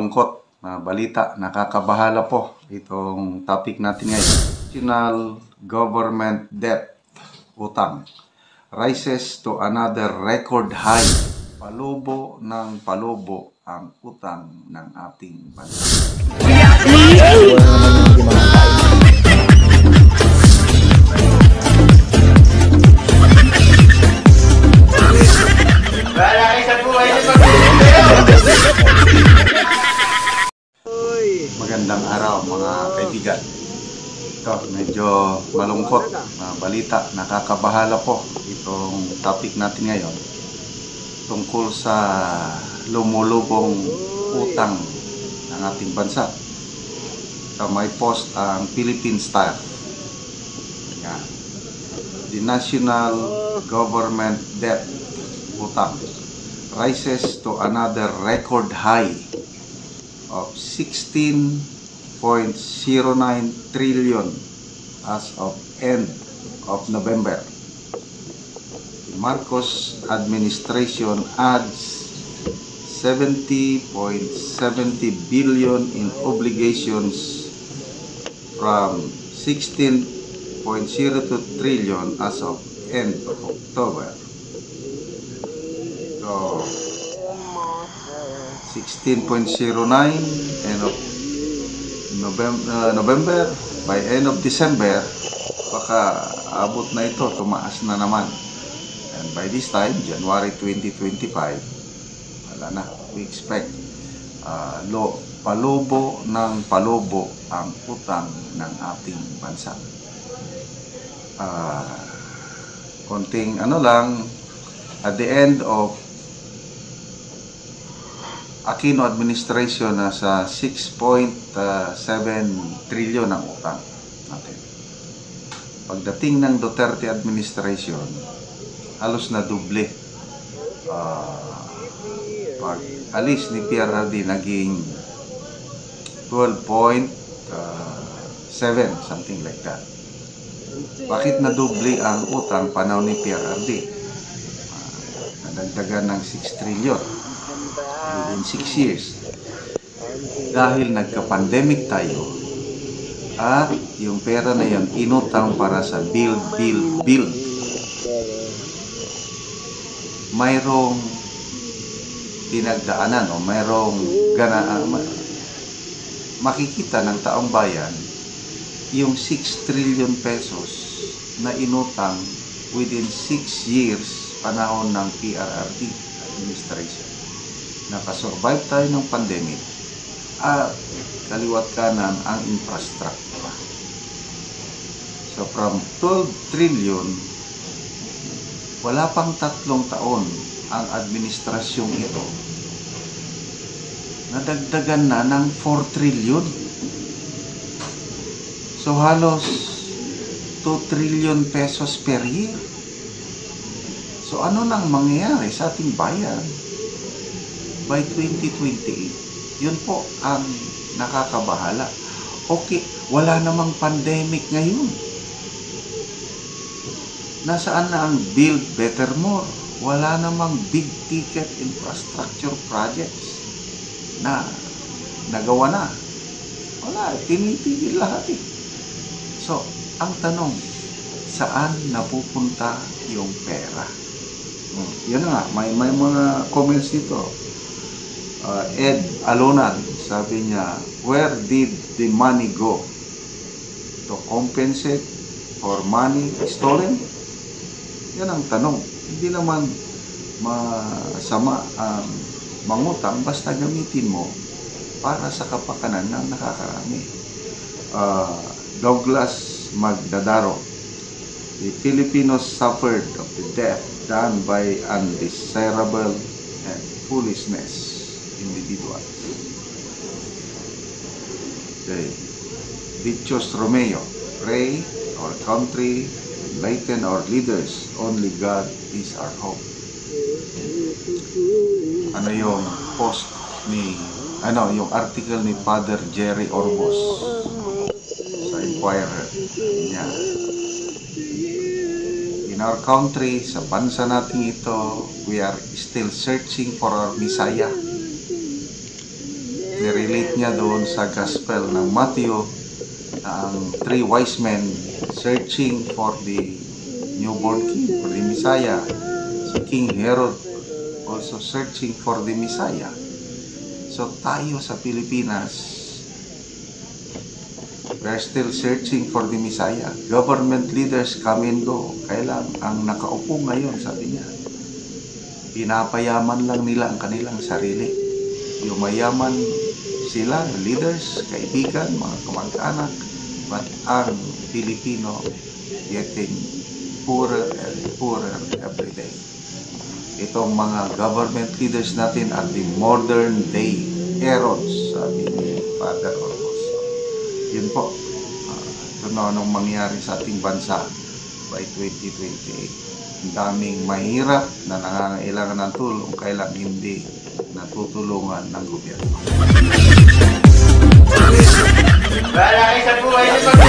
malungkot na balita, nakakabahala po itong topic natin ngayon. National government debt, utang, rises to another record high. Palubo ng palubo ang utang ng ating bansa. Magandang araw mga kaibigan. Ito, medyo malungkot na balita, nakakabahala po itong topic natin ngayon tungkol sa lumulubong utang ng ating bansa. Ito, may post ang Philippine Star. Yan. The national government debt, utang, rises to another record high of 16.09 trillion as of end of November. The Marcos administration adds 70.70 billion in obligations from 16.02 trillion as of end of October. So 16.09 end of November, by end of December baka abot na ito, tumaas na naman, and by this time January 2025 wala na, we expect palubo ng palubo ang utang ng ating bansa. Konting lang, at the end of Aquino administration, nasa 6.7 trillion ang utang natin. Pagdating ng Duterte administration, halos na doble. Pag alis ni PRRD, naging 12.7, something like that. Bakit na doble ang utang panahon ni PRRD? Nadagdagan ng 6 trillion within 6 years. Dahil nagka-pandemic tayo at yung pera na yan inutang para sa build. Mayroong pinagdaanan o mayroong makikita ng taong bayan yung 6 trillion pesos na inutang within 6 years panahon ng PRRD administration. Nakasurvive tayo ng pandemic at kaliwat kanan ang infrastructure. So from 12 trillion, wala pang 3 taon ang administrasyong ito, nadagdagan na ng 4 trillion. So halos 2 trillion pesos per year. So ano nang mangyayari sa ating bayan by 2028? Yun po ang nakakabahala. Okay, wala namang pandemic ngayon. Nasaan na ang build better more? Wala namang big ticket infrastructure projects na nagawa na. Wala, tinitigil lahat eh. So, ang tanong, saan napupunta yung pera? Yan nga, may mga comments dito. Ed Alonan, sabi niya, where did the money go? To compensate for money stolen? Yan ang tanong. Hindi naman masama ang mangutang, basta gamitin mo para sa kapakanan ng nakakarami. Douglas Magdadaro, the Filipinos suffered of the death done by undesirable and foolishness individuals. Okay. Dichos Romeo, pray our country, enlighten our leaders, only God is our hope. Ano yung post ni, yung article ni Father Jerry Orbos sa Inquirer niya. In our country, sa bansa natin ito, we are still searching for our Messiah. quote niya doon sa Gospel ng Matthew, ang 3 wise men searching for the newborn king, for the Messiah. Si King Herod also searching for the Messiah. So tayo sa Pilipinas, we're still searching for the Messiah. Government leaders come and go. Kailan ang nakaupo ngayon, sabi niya, pinapayaman lang nila ang kanilang sarili. Yumayaman sila, leaders, kaibigan, mga kamag-anak, but ang Pilipino getting poorer and poorer every day. Itong mga government leaders natin are the modern day Herods, sabi ni Father Ormos. Yun po, ito na anong mangyari sa ating bansa by 2028. Ang daming mahirap na nangangailangan ng tulong, kailang hindi natutulungan ng gobyerno. Wala kayo sa buhay niyo.